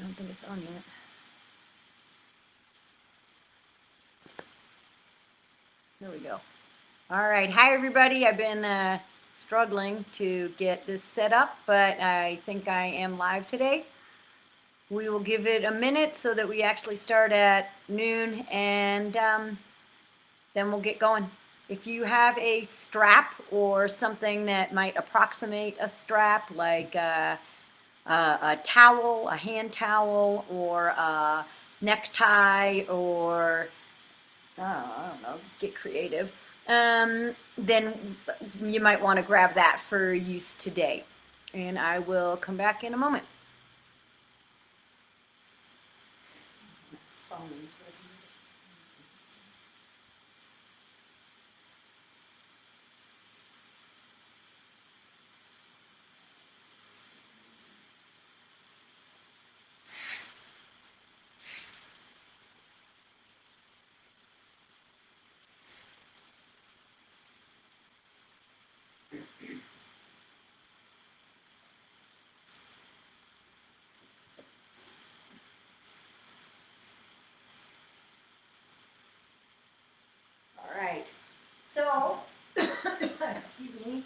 don't think it's on yet. There we go. All right. Hi, everybody. I've been struggling to get this set up, but I think I am live today. We will give it a minute so that we actually start at noon, and then we'll get going. If you have a strap or something that might approximate a strap, like a towel, a hand towel, or a necktie, or I don't know, just get creative, then you might want to grab that for use today. And I will come back in a moment. All right. So, excuse me,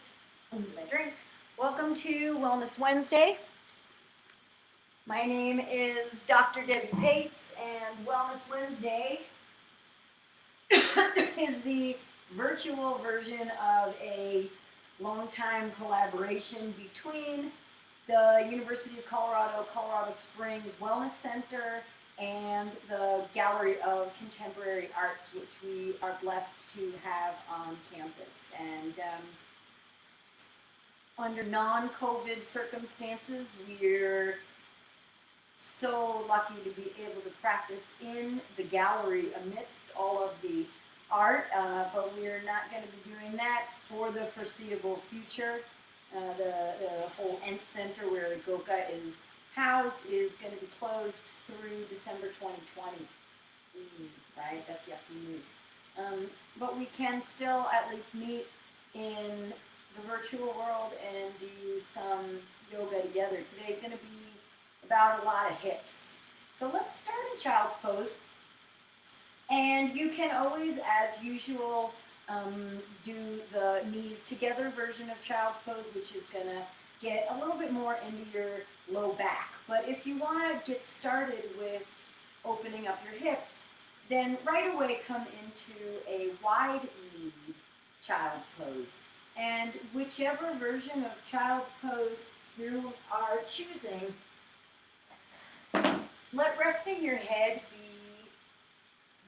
I need my drink. Welcome to Wellness Wednesday. My name is Dr. Debbie Pates, and Wellness Wednesday is the virtual version of a long-time collaboration between the University of Colorado, Colorado Springs Wellness Center, and the Gallery of Contemporary Arts, which we are blessed to have on campus. And under non-COVID circumstances, we're so lucky to be able to practice in the gallery amidst all of the art, but we're not going to be doing that for the foreseeable future. The whole Ent Center where the GOCA is housed is going to be closed through December 2020. Right? That's yucky news. But we can still at least meet in the virtual world and do some yoga together. Today's going to be about a lot of hips. So let's start in child's pose. And you can always, as usual, do the knees together version of child's pose, which is going to get a little bit more into your low back. But if you want to get started with opening up your hips, then right away come into a wide-kneed child's pose. And whichever version of child's pose you are choosing, let resting your head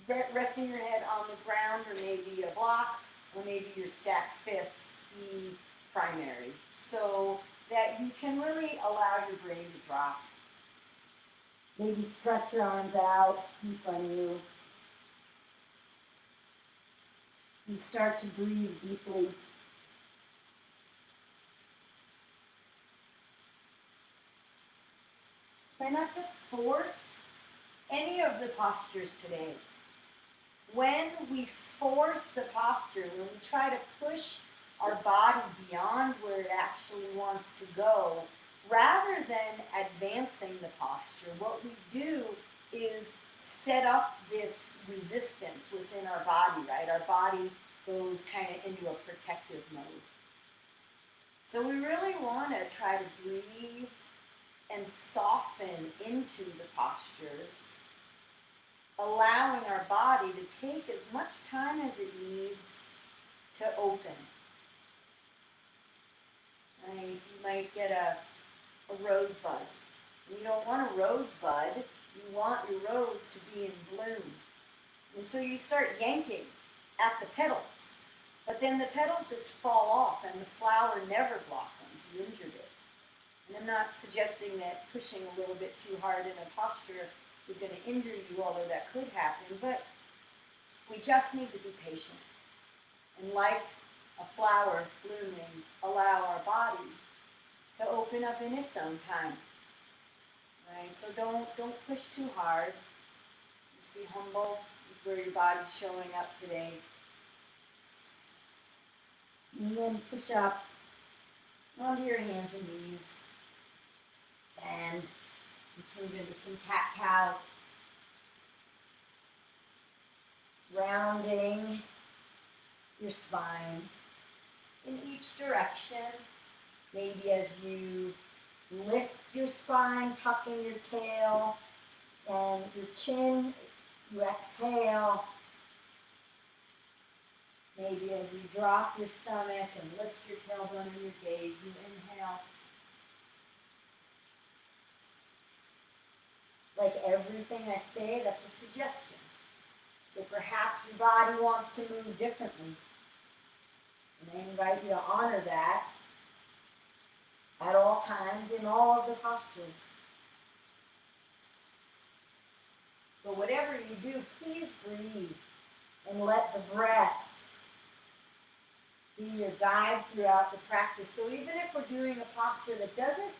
on the ground, or maybe a block, or maybe your stacked fists be primary, so that you can really allow your brain to drop. Maybe stretch your arms out in front of you. And start to breathe deeply. Try not to force any of the postures today. When we force a posture, when we try to push our body beyond where it actually wants to go, rather than advancing the posture, what we do is set up this resistance within our body, right? Our body goes kind of into a protective mode. So we really want to try to breathe and soften into the postures, allowing our body to take as much time as it needs to open. Right? You might get a rosebud. You don't want a rosebud, you want your rose to be in bloom. And so you start yanking at the petals, but then the petals just fall off and the flower never blossoms. You injured it. And I'm not suggesting that pushing a little bit too hard in a posture is going to injure you, although that could happen, but we just need to be patient. And like a flower blooming, allow our body to open up in its own time. Right? So don't push too hard. Just be humble with where your body's showing up today. And then push up onto your hands and knees. And move into some cat-cows. Rounding your spine in each direction. Maybe as you lift your spine, tuck in your tail and your chin, you exhale. Maybe as you drop your stomach and lift your tailbone and your gaze, you inhale. Like everything I say, that's a suggestion. So perhaps your body wants to move differently. And I invite you to honor that at all times in all of the postures. But whatever you do, please breathe and let the breath be your guide throughout the practice. So even if we're doing a posture that doesn't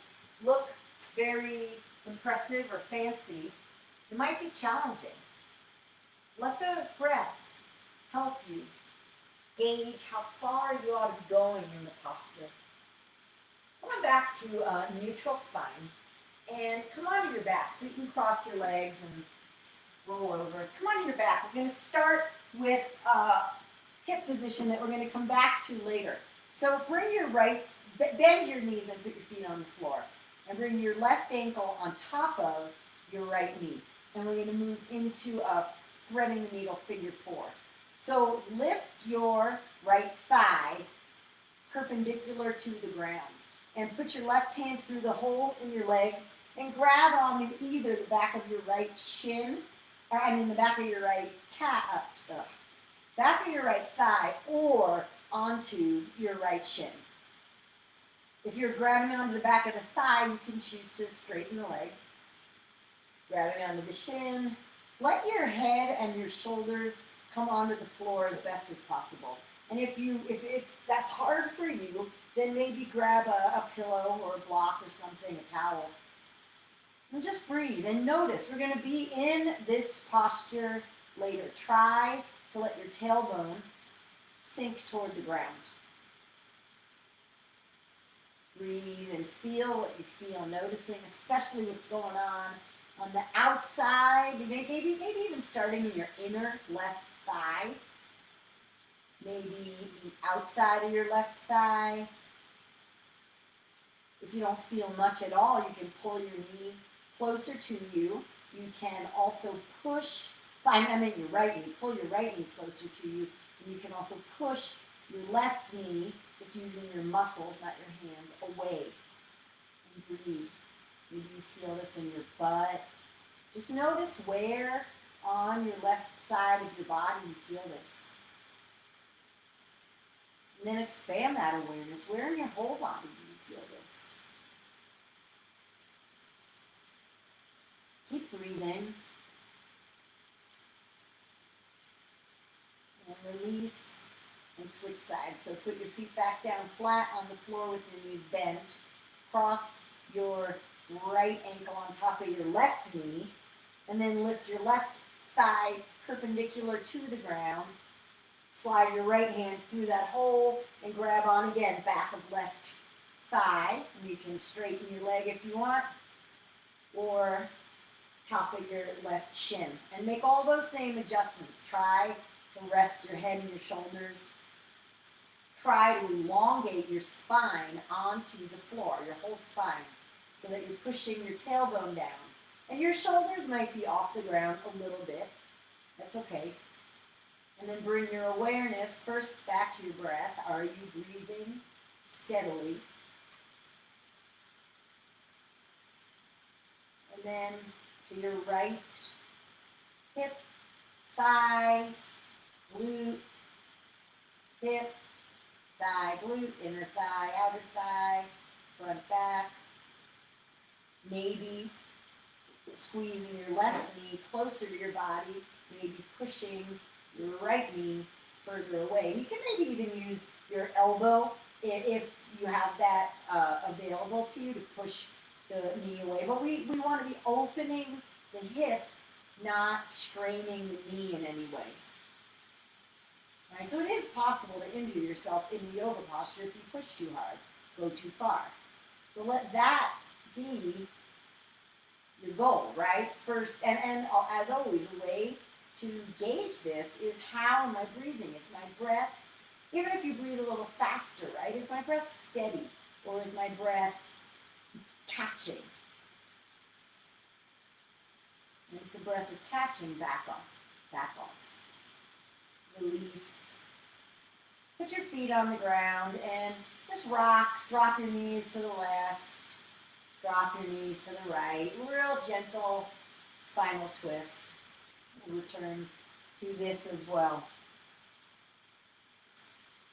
look very impressive or fancy, it might be challenging. Let the breath help you gauge how far you ought to be going in the posture. Come back to neutral spine and come onto your back so you can cross your legs and roll over. Come onto your back. We're going to start with hip position that we're going to come back to later. So bring your bend your knees and put your feet on the floor. And bring your left ankle on top of your right knee. And we're going to move into a threading the needle figure 4. So lift your right thigh perpendicular to the ground. And put your left hand through the hole in your legs and grab on either the back of your right shin, the back of your right back of your right thigh, or onto your right shin. If you're grabbing onto the back of the thigh, you can choose to straighten the leg. Grabbing onto the shin. Let your head and your shoulders come onto the floor as best as possible. And if that's hard for you, then maybe grab a pillow or a block or something, a towel. And just breathe and notice. We're going to be in this posture later. Try to let your tailbone sink toward the ground. Breathe and feel what you feel, noticing especially what's going on the outside, maybe even starting in your inner left thigh, maybe the outside of your left thigh. If you don't feel much at all, you can pull your knee closer to you. You can also push, your right knee, pull your right knee closer to you, and you can also push your left knee, just using your muscles, not your hands, away. And breathe. Maybe you feel this in your butt. Just notice where on your left side of your body you feel this. And then expand that awareness. Where in your whole body do you feel this? Keep breathing. And release. And switch sides. So put your feet back down flat on the floor with your knees bent. Cross your right ankle on top of your left knee. And then lift your left thigh perpendicular to the ground. Slide your right hand through that hole and grab on again, back of left thigh. And you can straighten your leg if you want. Or top of your left shin. And make all those same adjustments. Try to rest your head and your shoulders. Try to elongate your spine onto the floor, your whole spine, so that you're pushing your tailbone down. And your shoulders might be off the ground a little bit. That's okay. And then bring your awareness first back to your breath. Are you breathing steadily? And then to your right hip, thigh, glute, hip, thigh, glute, inner thigh, outer thigh, front, back. Maybe squeezing your left knee closer to your body, maybe pushing your right knee further away. You can maybe even use your elbow if you have that available to you to push the knee away. But we want to be opening the hip, not straining the knee in any way. Right? So it is possible to injure yourself in the yoga posture if you push too hard, go too far. So let that be your goal, right? First, and as always, a way to gauge this is how am I breathing? Is my breath, even if you breathe a little faster, right? Is my breath steady or is my breath catching? And if the breath is catching, back off, back off. Release. Put your feet on the ground and just rock. Drop your knees to the left. Drop your knees to the right. Real gentle spinal twist. We'll return to this as well.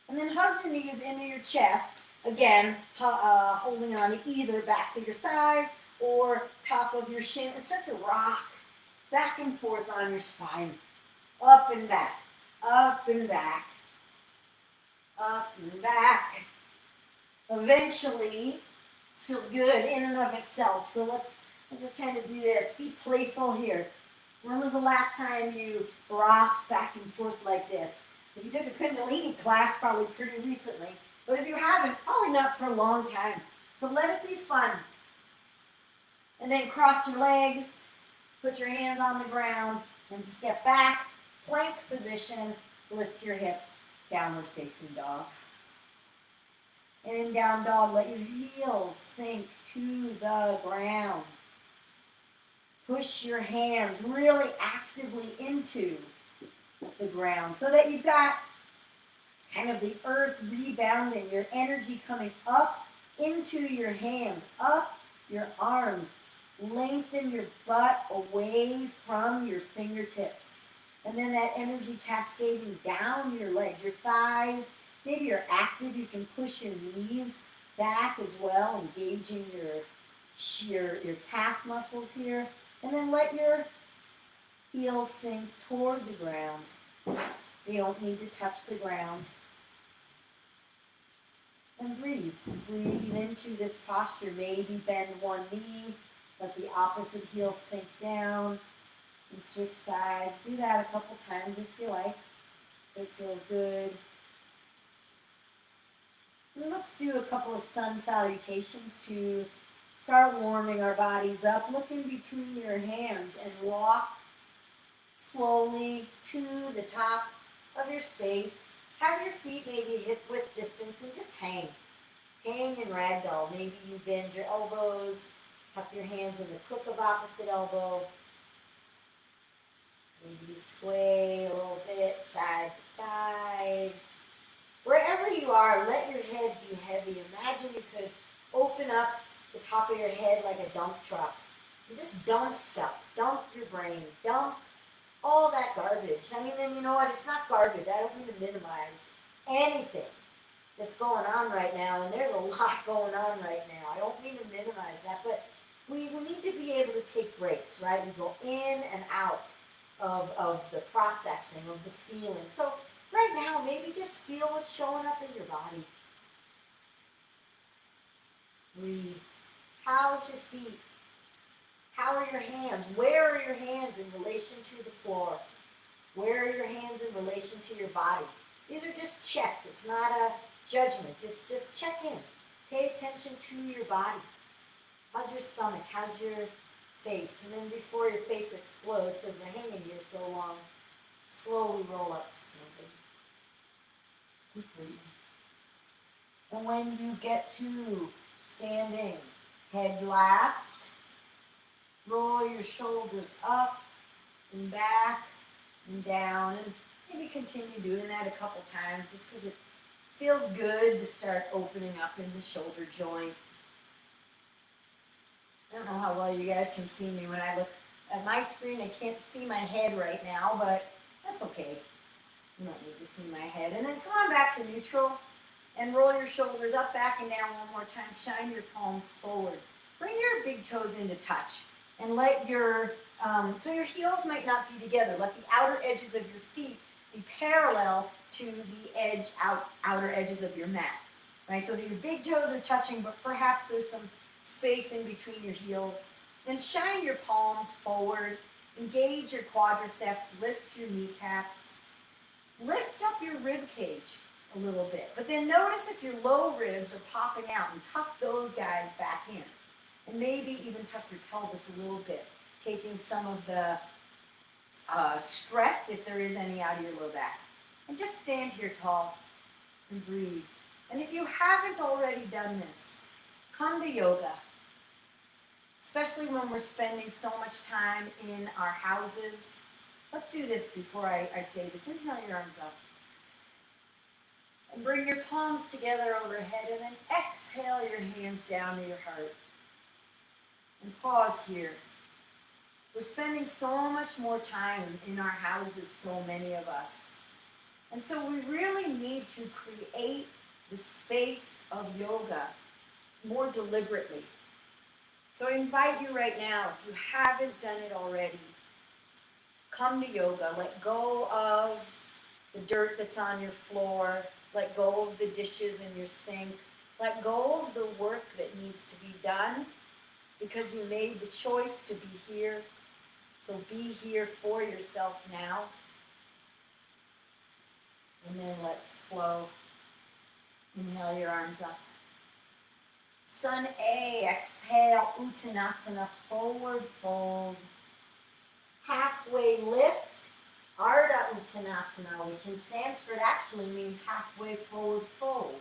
And then hug your knees into your chest. Again, holding on to either backs of your thighs or top of your shin. And start to rock back and forth on your spine. Up and back. Up and back. Up and back. Eventually, this feels good in and of itself. So let's just kind of do this. Be playful here. When was the last time you rocked back and forth like this? If you took a Kundalini class, probably pretty recently. But if you haven't, probably not for a long time. So let it be fun. And then cross your legs. Put your hands on the ground and step back. Plank position. Lift your hips. Downward facing dog. And in down dog, let your heels sink to the ground. Push your hands really actively into the ground so that you've got kind of the earth rebounding, your energy coming up into your hands, up your arms. Lengthen your butt away from your fingertips. And then that energy cascading down your legs, your thighs. Maybe you're active, you can push your knees back as well, engaging your calf muscles here. And then let your heels sink toward the ground. They don't need to touch the ground. And breathe. Breathe into this posture. Maybe bend one knee. Let the opposite heel sink down. And switch sides. Do that a couple times if you like. It feels good. And let's do a couple of sun salutations to start warming our bodies up. Look in between your hands and walk slowly to the top of your space. Have your feet maybe hip width distance and just hang. Hang and ragdoll. Maybe you bend your elbows, tuck your hands in the crook of opposite elbow. Maybe you sway a little bit side to side. Wherever you are, let your head be heavy. Imagine you could open up the top of your head like a dump truck. And just dump stuff. Dump your brain. Dump all that garbage. I mean, and you know what? It's not garbage. I don't mean to minimize anything that's going on right now. And there's a lot going on right now. I don't mean to minimize that. But we need to be able to take breaks, right? We go in and out of the processing, of the feeling. So right now, maybe just feel what's showing up in your body. Breathe. How's your feet? How are your hands? Where are your hands in relation to the floor? Where are your hands in relation to your body? These are just checks. It's not a judgment. It's just check in. Pay attention to your body. How's your stomach? How's your face? And then before your face explodes, because we're hanging here so long, slowly roll up to standing. Keep breathing. And when you get to standing, head last, roll your shoulders up and back and down. And maybe continue doing that a couple times just because it feels good to start opening up in the shoulder joint. I don't know how well you guys can see me when I look at my screen. I can't see my head right now, but that's okay. You don't need to see my head. And then come on back to neutral and roll your shoulders up, back, and down one more time. Shine your palms forward. Bring your big toes into touch. And let your, so your heels might not be together. Let the outer edges of your feet be parallel to the outer edges of your mat. Right? So that your big toes are touching, but perhaps there's some space in between your heels. Then shine your palms forward. Engage your quadriceps. Lift your kneecaps. Lift up your rib cage a little bit. But then notice if your low ribs are popping out and tuck those guys back in. And maybe even tuck your pelvis a little bit, taking some of the stress, if there is any, out of your low back. And just stand here tall and breathe. And if you haven't already done this, come to yoga, especially when we're spending so much time in our houses. Let's do this before I say this. Inhale your arms up. And bring your palms together overhead, and then exhale your hands down to your heart. And pause here. We're spending so much more time in our houses, so many of us. And so we really need to create the space of yoga more deliberately. So I invite you right now, if you haven't done it already, come to yoga. Let go of the dirt that's on your floor. Let go of the dishes in your sink. Let go of the work that needs to be done because you made the choice to be here. So be here for yourself now. And then let's flow. Inhale your arms up. Sun A, exhale, Uttanasana, forward fold. Halfway lift, Ardha Uttanasana, which in Sanskrit actually means halfway forward fold.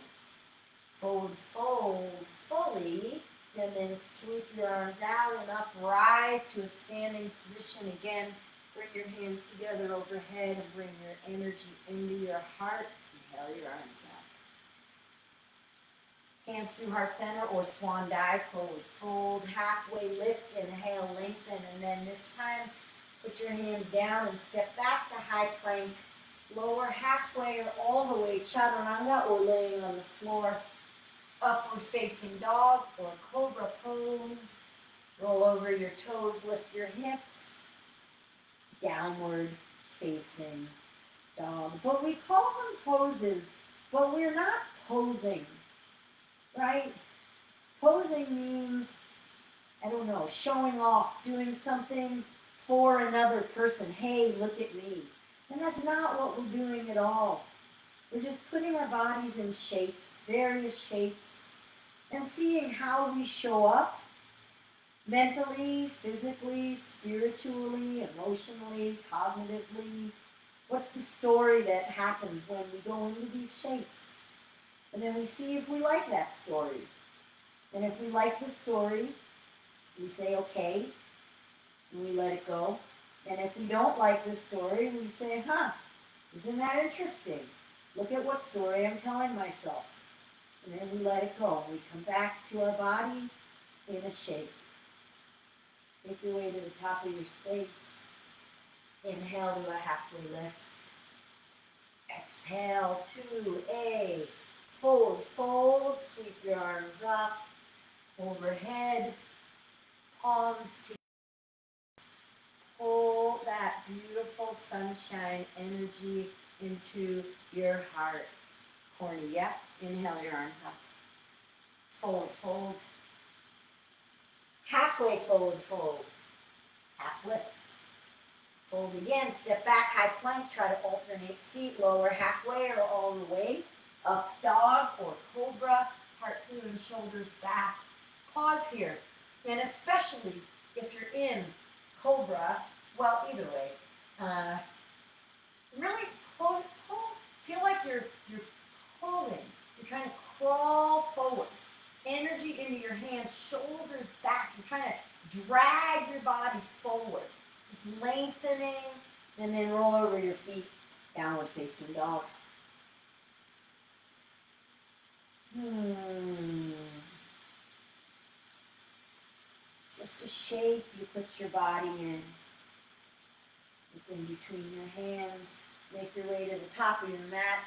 Forward fold fully, and then sweep your arms out and up, rise to a standing position again. Bring your hands together overhead and bring your energy into your heart. Inhale your arms up. Hands through heart center or swan dive, forward fold, halfway lift, inhale, lengthen, and then this time put your hands down and step back to high plank, lower halfway or all the way, chaturanga, or laying on the floor, upward facing dog or cobra pose. Roll over your toes, lift your hips, downward facing dog. But we call them poses, but we're not posing. Right? Posing means, I don't know, showing off, doing something for another person. Hey, look at me. And that's not what we're doing at all. We're just putting our bodies in shapes, various shapes, and seeing how we show up mentally, physically, spiritually, emotionally, cognitively. What's the story that happens when we go into these shapes? And then we see if we like that story. And if we like the story, we say, okay, and we let it go. And if we don't like the story, we say, isn't that interesting? Look at what story I'm telling myself. And then we let it go. We come back to our body in a shape. Make your way to the top of your space. Inhale to a halfway lift. Exhale to a forward fold, sweep your arms up, overhead, palms together. Pull that beautiful sunshine energy into your heart. Corny, yeah? Inhale your arms up. Forward fold. Halfway forward fold. Half lift. Fold again, step back, high plank, try to alternate feet, lower halfway or all the way. Up dog or cobra, heart through and shoulders back. Pause here. And especially if you're in cobra, well, either way, really pull, feel like you're pulling. You're trying to crawl forward. Energy into your hands, shoulders back. You're trying to drag your body forward. Just lengthening, and then roll over your feet, downward facing dog. Just a shape you put your body in. Look in between your hands. Make your way to the top of your mat.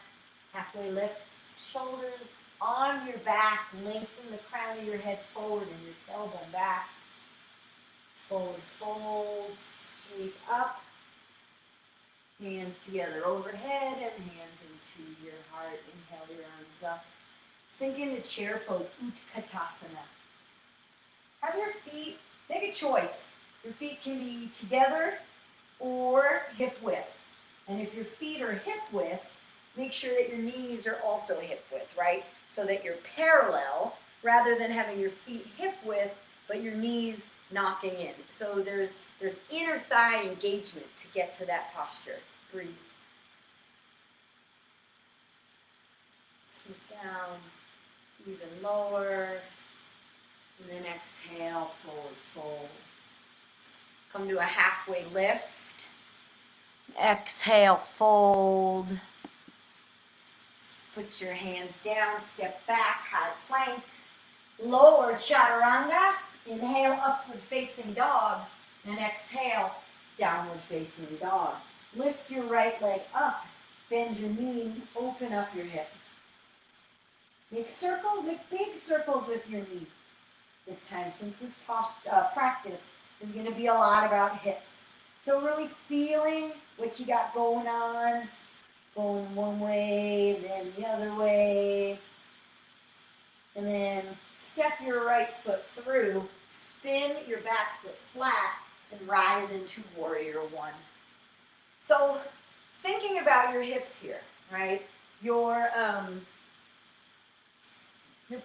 Halfway lift, shoulders on your back. Lengthen the crown of your head forward and your tailbone back. Forward fold, sweep up. Hands together overhead and hands into your heart. Inhale your arms up. Sink into chair pose, Utkatasana. Have your feet, make a choice. Your feet can be together or hip width. And if your feet are hip width, make sure that your knees are also hip width, right? So that you're parallel, rather than having your feet hip width, but your knees knocking in. So there's inner thigh engagement to get to that posture. Breathe. Sink down, even lower, and then exhale, forward fold. Come to a halfway lift. Exhale, fold. Put your hands down, step back, high plank. Lower chaturanga. Inhale, upward facing dog. And exhale, downward facing dog. Lift your right leg up. Bend your knee, open up your hip. Make circles, make big circles with your knee. This time, since this practice is going to be a lot about hips. So really feeling what you got going on. Going one way, then the other way. And then step your right foot through, spin your back foot flat, and rise into warrior one. So thinking about your hips here, right? You're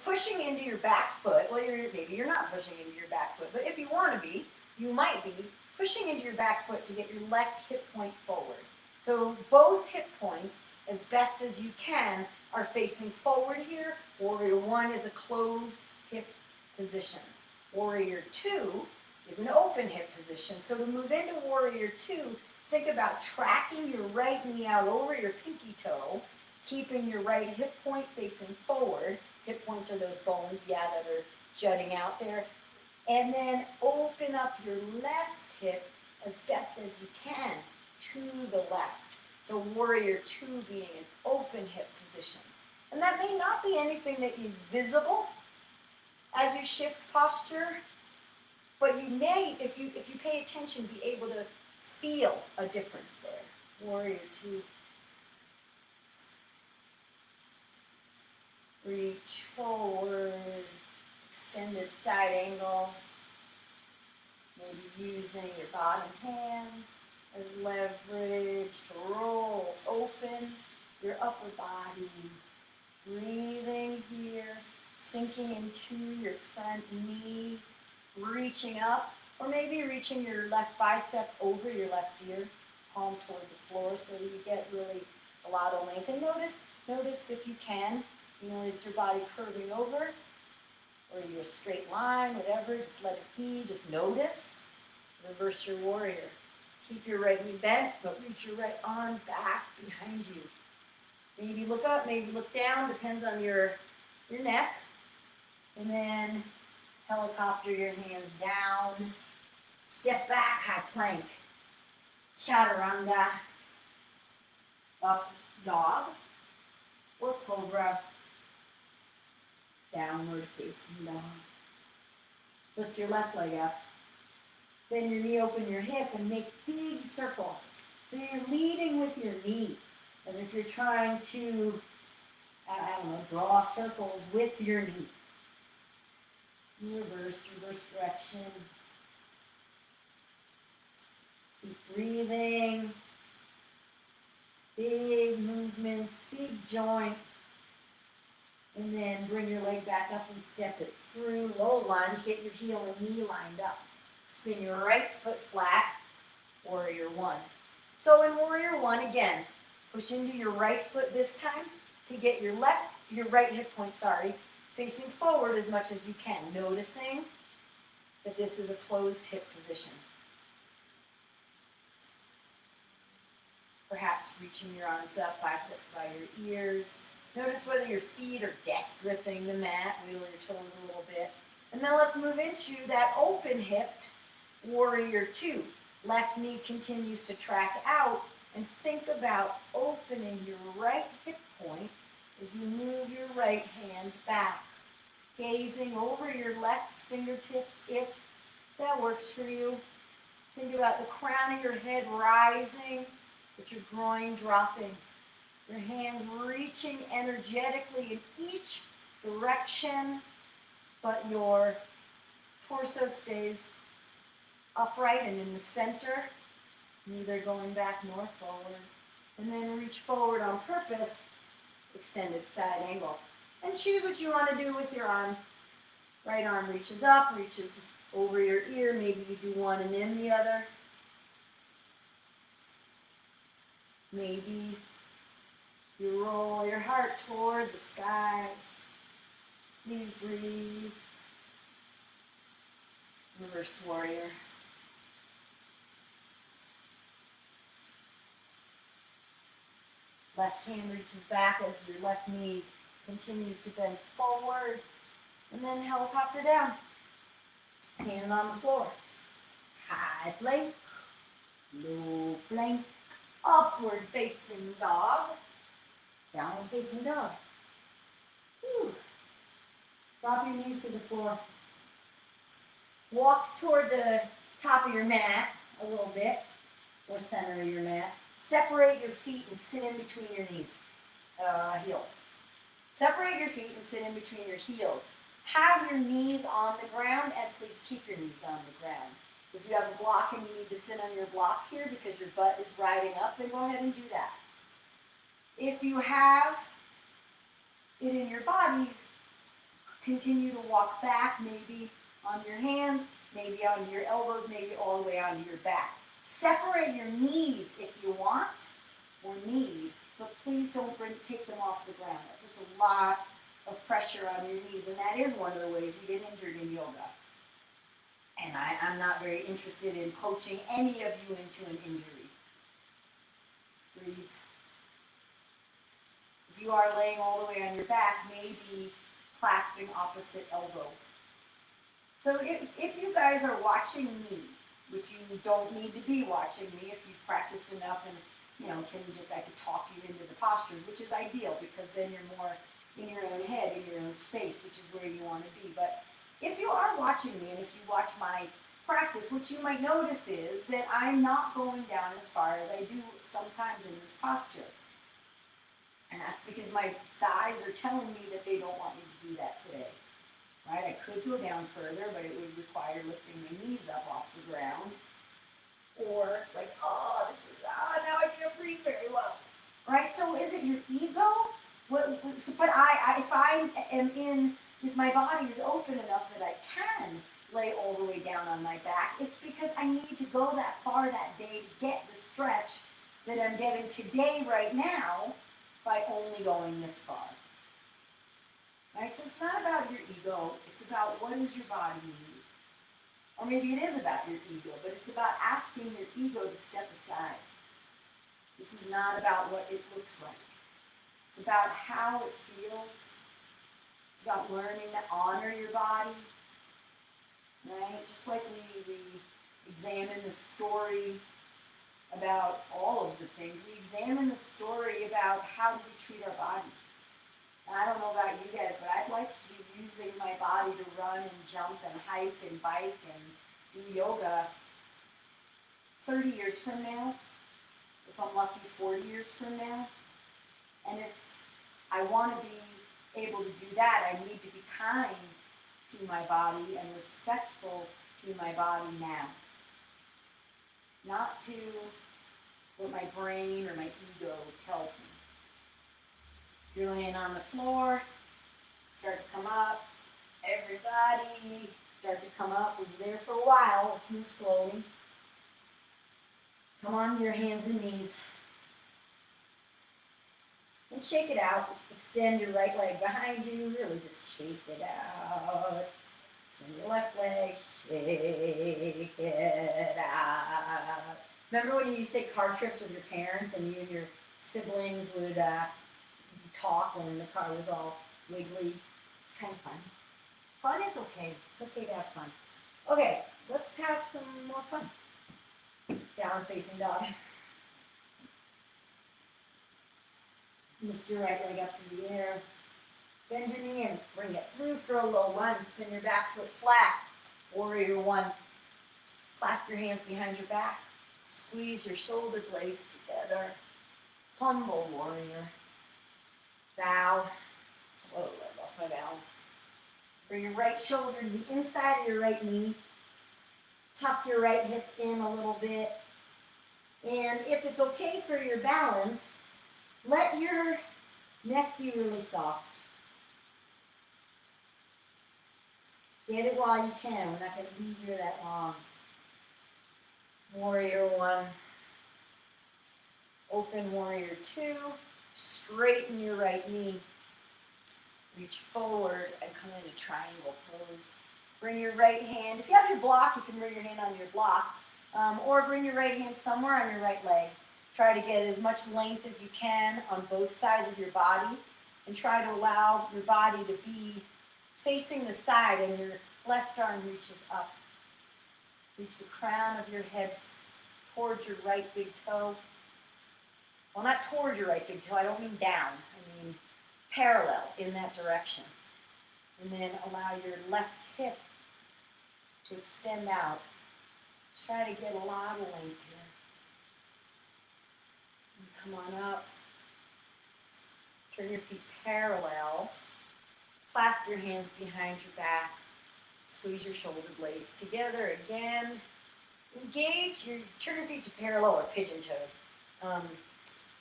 pushing into your back foot. Well, maybe you're not pushing into your back foot, but if you want to be, you might be pushing into your back foot to get your left hip point forward. So both hip points, as best as you can, are facing forward here. Warrior one is a closed hip position. Warrior two is an open hip position. So to move into warrior two, think about tracking your right knee out over your pinky toe, keeping your right hip point facing forward. Hip points are those bones, that are jutting out there. And then open up your left hip as best as you can to the left. So warrior two being an open hip position. And that may not be anything that is visible as you shift posture, but you may, if you pay attention, be able to feel a difference there. Warrior two. Reach forward, extended side angle. Maybe using your bottom hand as leverage to roll open your upper body. Breathing here, sinking into your front knee, reaching up, or maybe reaching your left bicep over your left ear, palm toward the floor so that you get really a lot of length. And notice if you can, notice your body curving over, or you're a straight line, whatever, just let it be, just notice. Reverse your warrior. Keep your right knee bent, but reach your right arm back behind you. Maybe look up, maybe look down, depends on your neck. And then helicopter your hands down. Step back, high plank. Chaturanga. Up dog or cobra. Downward facing dog. Lift your left leg up. Bend your knee, open your hip, and make big circles. So you're leading with your knee. As if you're trying to, draw circles with your knee. Reverse direction. Keep breathing. Big movements, big joint. And then bring your leg back up and step it through. Low lunge, get your heel and knee lined up. Spin your right foot flat, warrior one. So in warrior one, again, push into your right foot this time to get your right hip point, facing forward as much as you can. Noticing that this is a closed hip position. Perhaps reaching your arms up, biceps by your ears. Notice whether your feet are death gripping the mat, wiggle your toes a little bit. And then let's move into that open hipped warrior two. Left knee continues to track out, and think about opening your right hip point as you move your right hand back. Gazing over your left fingertips if that works for you. Think about the crown of your head rising, with your groin dropping. Your hands reaching energetically in each direction, but your torso stays upright and in the center, neither going back nor forward. And then reach forward on purpose, extended side angle. And choose what you want to do with your arm. Right arm reaches up, reaches over your ear. Maybe you do one and then the other. Maybe you roll your heart toward the sky. Please breathe. Reverse warrior. Left hand reaches back as your left knee continues to bend forward. And then helicopter down. Hands on the floor. High plank. Low plank. Upward facing dog. Downward facing dog. Whew. Drop your knees to the floor. Walk toward the top of your mat a little bit, or center of your mat. Separate your feet and sit in between your heels. Separate your feet and sit in between your heels. Have your knees on the ground, and please keep your knees on the ground. If you have a block and you need to sit on your block here because your butt is riding up, then go ahead and do that. If you have it in your body, continue to walk back, maybe on your hands, maybe onto your elbows, maybe all the way onto your back. Separate your knees if you want or need, but please don't take them off the ground. That puts a lot of pressure on your knees, and that is one of the ways we get injured in yoga. And I'm not very interested in coaching any of you into an injury. Breathe. If you are laying all the way on your back, maybe clasping opposite elbow. So if you guys are watching me, which you don't need to be watching me if you've practiced enough and I could talk you into the postures, which is ideal because then you're more in your own head, in your own space, which is where you want to be. But if you are watching me and if you watch my practice, what you might notice is that I'm not going down as far as I do sometimes in this posture. And that's because my thighs are telling me that they don't want me to do that today. Right? I could go down further, but it would require lifting my knees up off the ground. Or like, now I can't breathe very well. Right? So is it your ego? But if I am if my body is open enough that I can lay all the way down on my back, it's because I need to go that far that day to get the stretch that I'm getting today right now by only going this far. Right? So it's not about your ego, it's about what does your body need. Or maybe it is about your ego, but it's about asking your ego to step aside. This is not about what it looks like. It's about how it feels. It's about learning to honor your body. Right? Just like we examine the story about all of the things, we examine the story about how do we treat our body. I don't know about you guys, but I'd like to be using my body to run and jump and hike and bike and do yoga 30 years from now, if I'm lucky 40 years from now. And if I want to be able to do that, I need to be kind to my body and respectful to my body now. Not to what my brain or my ego tells me. You're laying on the floor, start to come up. Everybody, start to come up. We've been there for a while. Let's move slowly. Come on to your hands and knees. And shake it out. Extend your right leg behind you. Really just shake it out. Extend your left leg. Shake it out. Remember when you used to take car trips with your parents and you and your siblings would talk when the car was all wiggly? It's kind of fun. Fun is okay. It's okay to have fun. Okay, let's have some more fun. Down facing dog. Lift your right leg up in the air. Bend your knee and bring it through for a low lunge. Spin your back foot flat. Warrior one. Clasp your hands behind your back. Squeeze your shoulder blades together. Humble warrior. Bow. Whoa, I lost my balance. Bring your right shoulder to the inside of your right knee. Tuck your right hip in a little bit. And if it's okay for your balance, let your neck be really soft. Get it while you can. We're not going to be here that long. Warrior one. Open warrior two. Straighten your right knee. Reach forward and come into triangle pose. Bring your right hand. If you have your block, you can bring your hand on your block. Or bring your right hand somewhere on your right leg. Try to get as much length as you can on both sides of your body. And try to allow your body to be facing the side and your left arm reaches up. Reach the crown of your head towards your right big toe. Well, not towards your right big toe. I don't mean down. I mean parallel in that direction. And then allow your left hip to extend out. Try to get a lot of length here. And come on up. Turn your feet parallel. Clasp your hands behind your back. Squeeze your shoulder blades together again. Engage turn your feet to parallel or pigeon toe.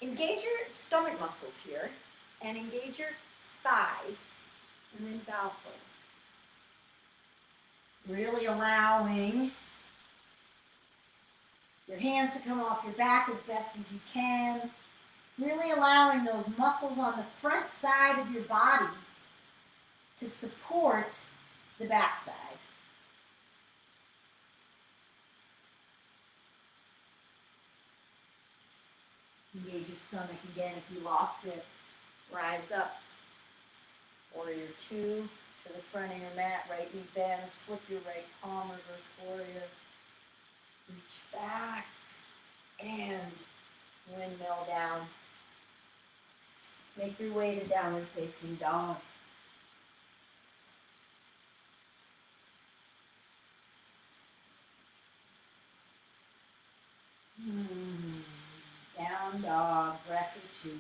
Engage your stomach muscles here and engage your thighs and then bow forward. Really allowing your hands to come off your back as best as you can. Really allowing those muscles on the front side of your body to support the back side. Engage your stomach again if you lost it. Rise up. Warrior two to the front of your mat. Right knee bends. Flip your right palm. Reverse warrior. Reach back. And windmill down. Make your way to downward facing dog. Down dog, breath or two.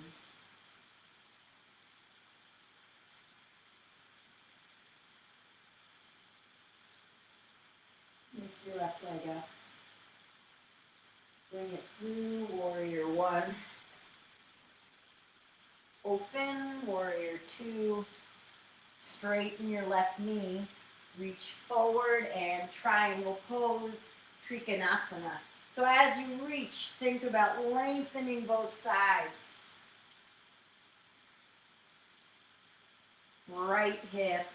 Lift your left leg up. Bring it through, warrior one. Open, warrior two. Straighten your left knee. Reach forward and triangle pose, Trikonasana. So as you reach, think about lengthening both sides. Right hip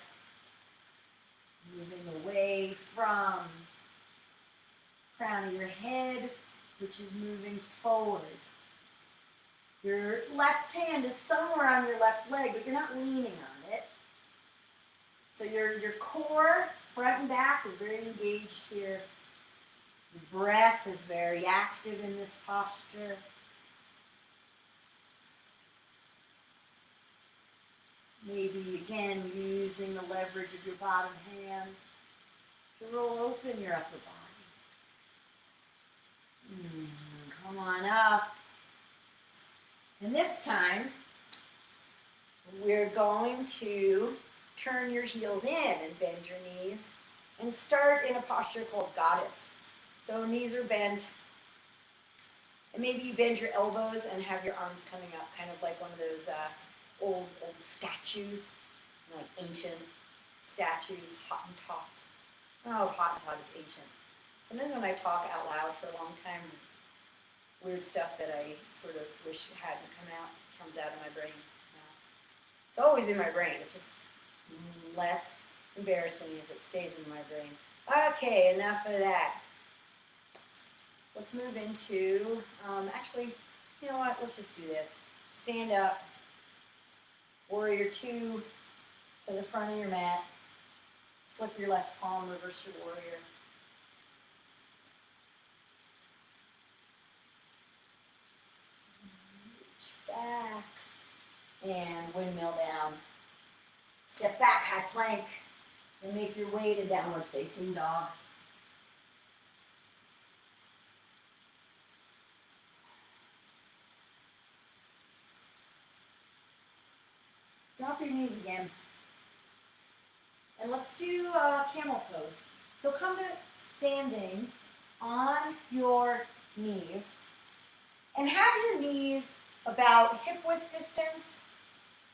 moving away from crown of your head, which is moving forward. Your left hand is somewhere on your left leg, but you're not leaning on it. So your core, front and back, is very engaged here. The breath is very active in this posture. Maybe, again, using the leverage of your bottom hand to roll open your upper body. Come on up. And this time, we're going to turn your heels in and bend your knees and start in a posture called goddess. So knees are bent, and maybe you bend your elbows and have your arms coming up, kind of like one of those old statues, like ancient statues, Hottentot. Oh, Hottentot is ancient. Sometimes when I talk out loud for a long time, weird stuff that I sort of wish hadn't comes out of my brain. It's always in my brain. It's just less embarrassing if it stays in my brain. Okay, enough of that. Let's move into, actually, you know what, let's just do this. Stand up, warrior two to the front of your mat. Flip your left palm, reverse your warrior. Reach back and windmill down. Step back, high plank, and make your way to downward facing dog. Drop your knees again. And let's do a camel pose. So come to standing on your knees and have your knees about hip width distance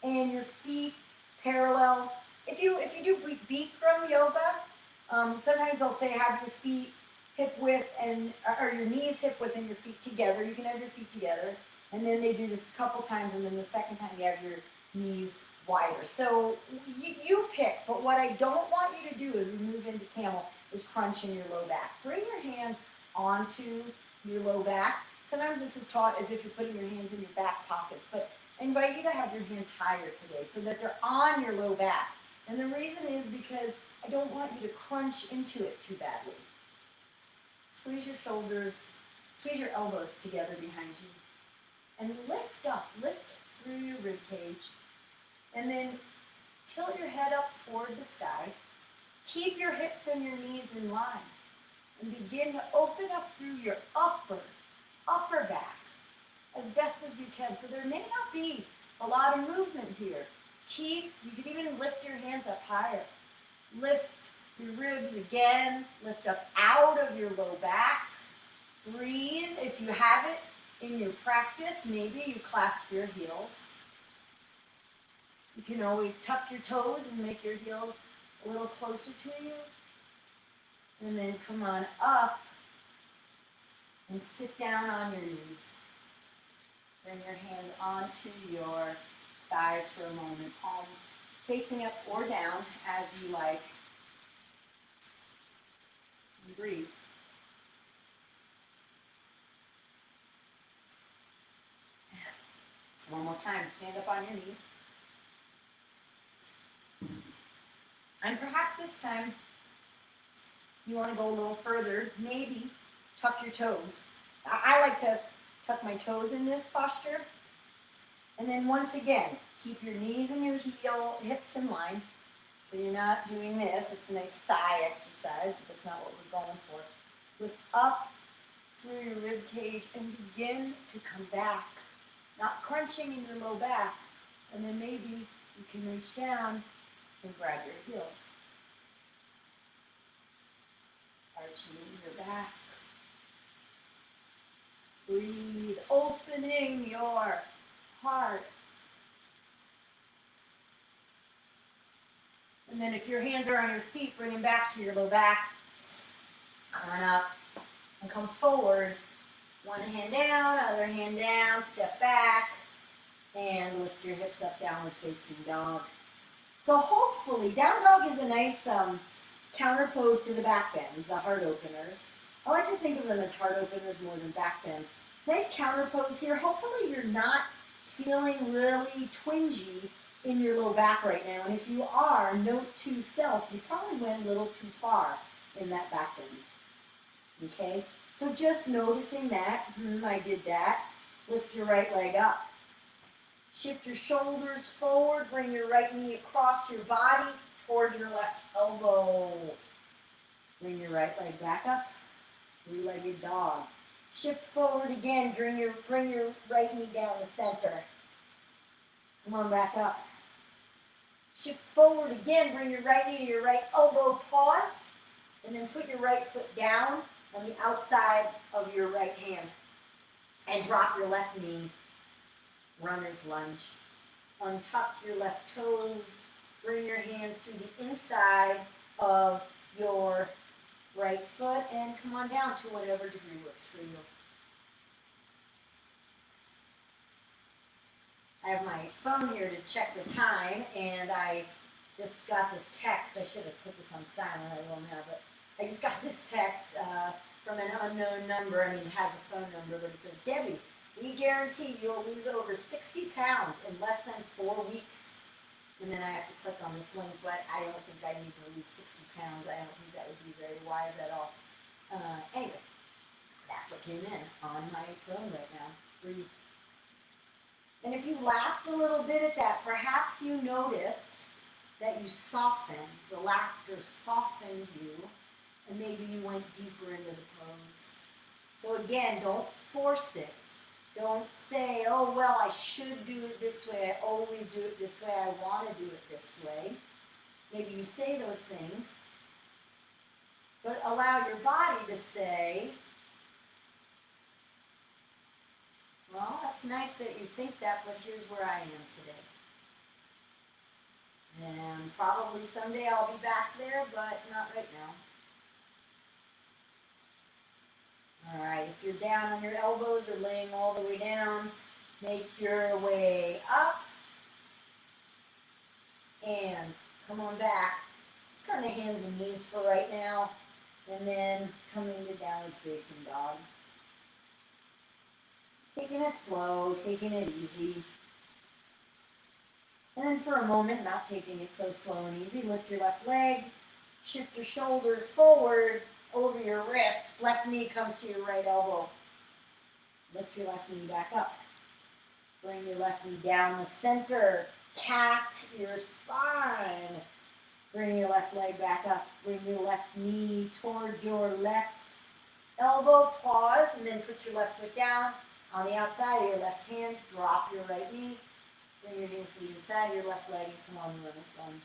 and your feet parallel If you do Bikram yoga, sometimes they'll say have your feet hip width and or your knees hip width and your feet together. You can have your feet together, and then they do this a couple times, and then the second time you have your knees wider. So you pick, but what I don't want you to do as we move into camel is crunch in your low back. Bring your hands onto your low back. Sometimes this is taught as if you're putting your hands in your back pockets, but I invite you to have your hands higher today so that they're on your low back. And the reason is because I don't want you to crunch into it too badly. Squeeze your shoulders, squeeze your elbows together behind you, and lift through your rib cage, and then tilt your head up toward the sky. Keep your hips and your knees in line, and begin to open up through your upper back as best as you can. So there may not be a lot of movement here. You can even lift your hands up higher. Lift your ribs again. Lift up out of your low back. Breathe. If you have it in your practice, maybe you clasp your heels. You can always tuck your toes and make your heels a little closer to you. And then come on up and sit down on your knees. Bring your hands onto your thighs for a moment. Palms facing up or down as you like. And breathe. One more time. Stand up on your knees. And perhaps this time you want to go a little further. Maybe tuck your toes. I like to tuck my toes in this posture. And then once again, keep your knees and your hips in line. So you're not doing this. It's a nice thigh exercise, but that's not what we're going for. Lift up through your rib cage and begin to come back. Not crunching in your low back. And then maybe you can reach down and grab your heels. Arching your back. Breathe, opening your heart. And then if your hands are on your feet, bring them back to your low back. Come on up and come forward. One hand down, other hand down, step back, and lift your hips up, downward facing dog. So hopefully, down dog is a nice counter pose to the back bends, the heart openers. I like to think of them as heart openers more than back bends. Nice counter pose here. Hopefully you're not feeling really twingy in your low back right now. And if you are, note to self, you probably went a little too far in that back bend. Okay? So just noticing that, I did that. Lift your right leg up. Shift your shoulders forward. Bring your right knee across your body toward your left elbow. Bring your right leg back up. Three-legged dog. Shift forward again. Bring your right knee down the center. Come on back up. Shift forward again. Bring your right knee to your right elbow. Pause. And then put your right foot down on the outside of your right hand. And drop your left knee. Runner's lunge. Untuck your left toes. Bring your hands to the inside of your right foot and come on down to whatever degree works for you. I have my phone here to check the time, and I just got this text. I should have put this on silent. I won't have it. I just got this text from an unknown number. I mean, it has a phone number, but it says, Debbie, we guarantee you'll lose over 60 pounds in less than 4 weeks. And then I have to click on this link, but I don't think I need to lose 60 pounds. I don't think that would be very wise at all. Anyway, that's what came in on my phone right now. Breathe. And if you laughed a little bit at that, perhaps you noticed that you softened. The laughter softened you, and maybe you went deeper into the pose. So again, don't force it. Don't say, oh, well, I should do it this way. I always do it this way. I want to do it this way. Maybe you say those things. But allow your body to say, well, that's nice that you think that, but here's where I am today. And probably someday I'll be back there, but not right now. All right, if you're down on your elbows or laying all the way down, make your way up and come on back. Just kind of hands and knees for right now, and then coming to downward facing dog. Taking it slow, taking it easy. And then for a moment, not taking it so slow and easy, lift your left leg, shift your shoulders forward over your wrists. Left knee comes to your right elbow. Lift your left knee back up. Bring your left knee down the center. Cat your spine. Bring your left leg back up. Bring your left knee toward your left elbow. Pause, and then put your left foot down. On the outside of your left hand, drop your right knee. Bring your hands to the inside of your left leg and come on the runner's lunge.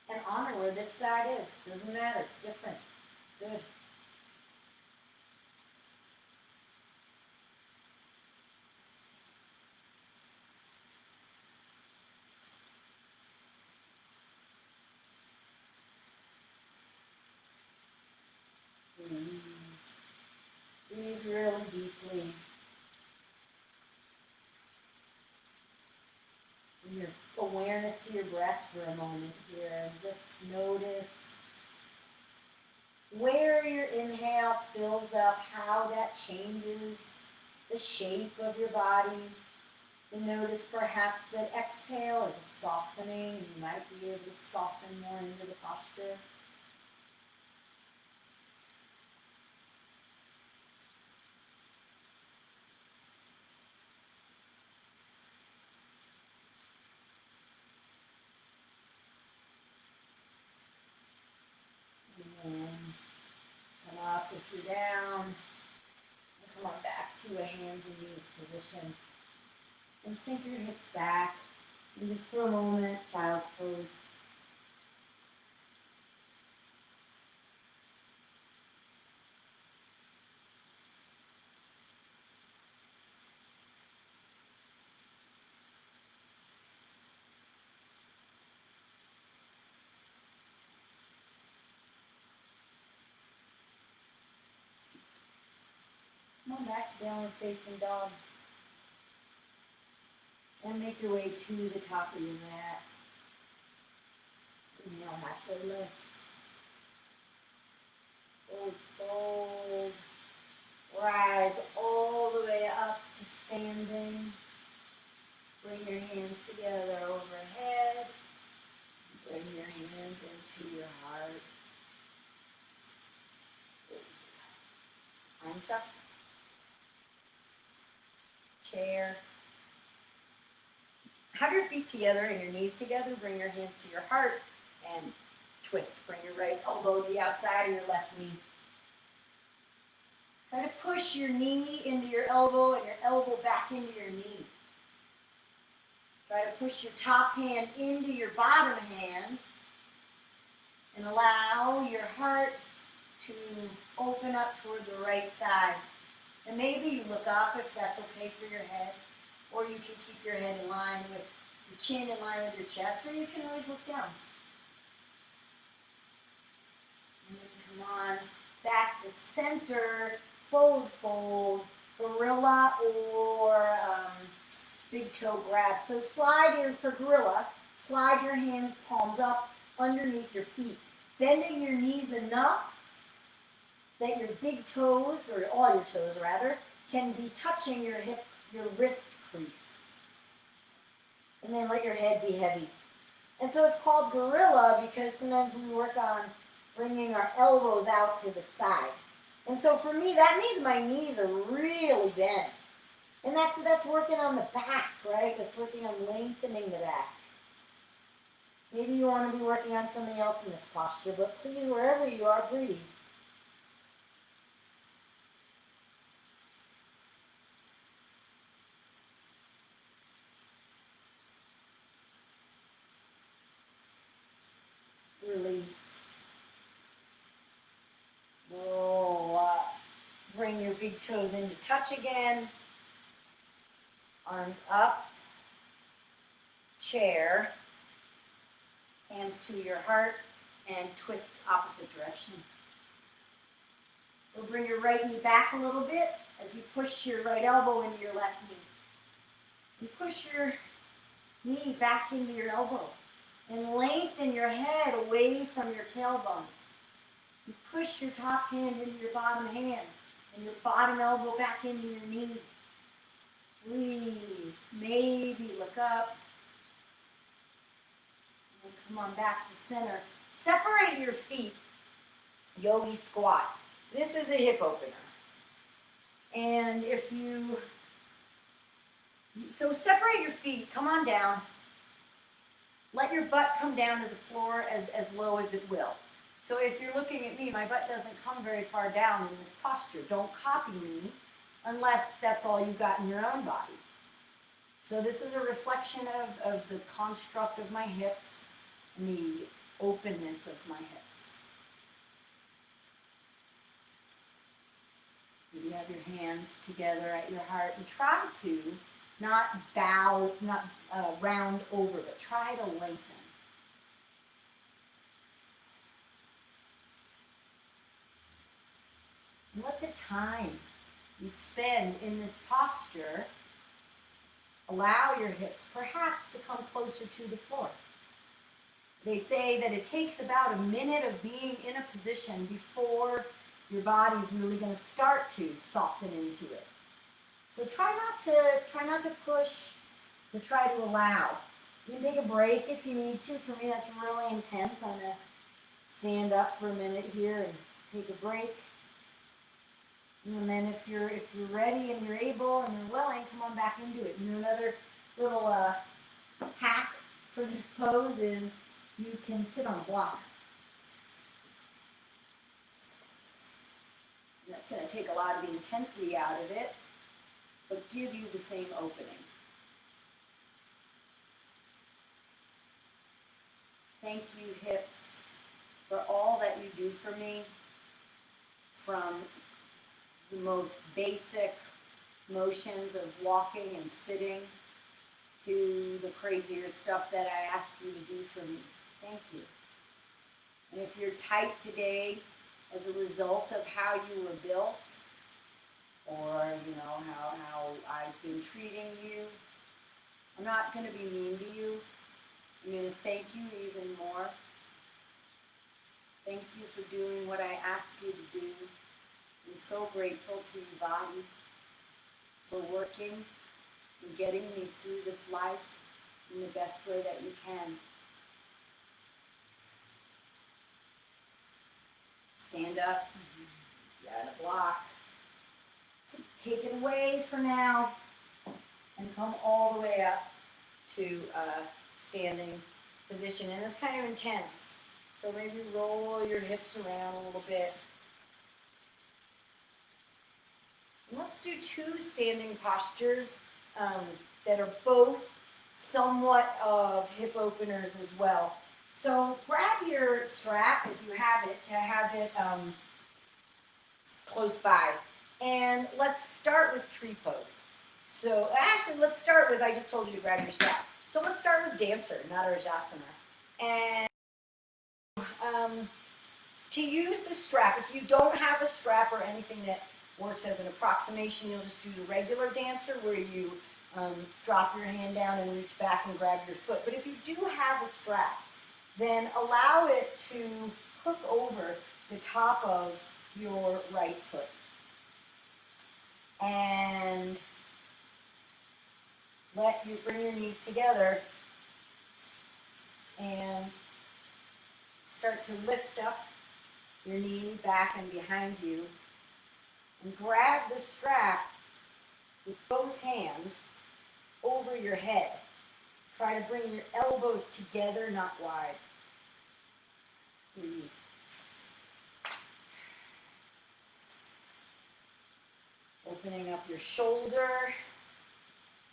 And honor where this side is. Doesn't matter. It's different. Good. Breathe. Breathe really deeply. Bring your awareness to your breath for a moment here. Just notice where your inhale fills up, how that changes the shape of your body. And notice perhaps that exhale is a softening. You might be able to soften more into the posture. And then come up if you're down. And come on back to a hands and knees position. And sink your hips back. And just for a moment, child's pose. Come on back to downward facing dog. And make your way to the top of your mat. Inhale, halfway lift. Fold, fold. Rise all the way up to standing. Bring your hands together overhead. Bring your hands into your heart. Arms up. Chair. Have your feet together and your knees together. Bring your hands to your heart and twist. Bring your right elbow to the outside of your left knee. Try to push your knee into your elbow and your elbow back into your knee. Try to push your top hand into your bottom hand and allow your heart to open up toward the right side. And maybe you look up if that's okay for your head, or you can keep your head in line with your chin in line with your chest, or you can always look down. And then come on back to center, forward fold, gorilla or big toe grab. So for gorilla, slide your hands, palms up underneath your feet, bending your knees enough that your big toes, or all your toes rather, can be touching your hip, your wrist crease. And then let your head be heavy. And so it's called gorilla because sometimes we work on bringing our elbows out to the side. And so for me, that means my knees are really bent. And that's working on the back, right? That's working on lengthening the back. Maybe you want to be working on something else in this posture, but please, wherever you are, breathe. Release. Roll up. Bring your big toes into touch again. Arms up. Chair. Hands to your heart and twist opposite direction. So bring your right knee back a little bit as you push your right elbow into your left knee. You push your knee back into your elbow and lengthen your head away from your tailbone. You push your top hand into your bottom hand and your bottom elbow back into your knee. Breathe. Maybe look up. And come on back to center. Separate your feet. Yogi squat. This is a hip opener. And so separate your feet. Come on down. Let your butt come down to the floor as low as it will. So if you're looking at me, my butt doesn't come very far down in this posture. Don't copy me unless that's all you got in your own body. So this is a reflection of the construct of my hips and the openness of my hips. You have your hands together at your heart and try to not bow, not round over, but try to lengthen. Let the time you spend in this posture allow your hips perhaps to come closer to the floor. They say that it takes about a minute of being in a position before your body's really going to start to soften into it. So try not to push, but try to allow. You can take a break if you need to. For me, that's really intense. I'm going to stand up for a minute here and take a break. And then if you're ready and you're able and you're willing, come on back into it. And another little hack for this pose is you can sit on a block. That's going to take a lot of the intensity out of it, but give you the same opening. Thank you, hips, for all that you do for me, from the most basic motions of walking and sitting to the crazier stuff that I ask you to do for me. Thank you. And if you're tight today as a result of how you were built, or how I've been treating you, I'm not going to be mean to you. I'm going to thank you even more. Thank you for doing what I asked you to do. I'm so grateful to you, body, for working and getting me through this life in the best way that you can. Stand up. Got a block. Take it away for now and come all the way up to standing position. And it's kind of intense. So maybe roll your hips around a little bit. And let's do two standing postures that are both somewhat of hip openers as well. So grab your strap, if you have it, to have it close by. And let's start with tree pose. So actually, let's start with, I just told you to grab your strap. So let's start with dancer, not Ujjasana. And to use the strap, if you don't have a strap or anything that works as an approximation, you'll just do the regular dancer where you drop your hand down and reach back and grab your foot. But if you do have a strap, then allow it to hook over the top of your right foot. And bring your knees together and start to lift up your knee back and behind you. And grab the strap with both hands over your head. Try to bring your elbows together, not wide. Breathe. Opening up your shoulder.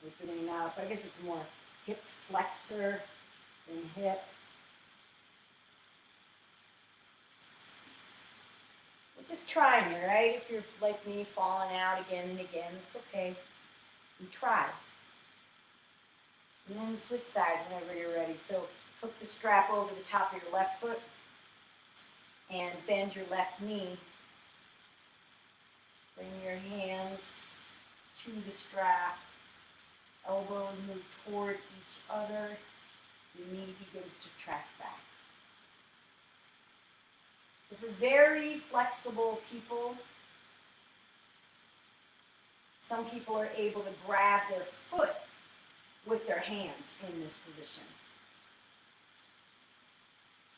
Opening up, I guess it's more hip flexor than hip. Just trying it, right? If you're like me, falling out again and again, it's okay. You try. And then switch sides whenever you're ready. So Hook the strap over the top of your left foot and bend your left knee. Bring your hands to the strap. Elbows move toward each other. Your knee begins to track back. So for very flexible people, some people are able to grab their foot with their hands in this position.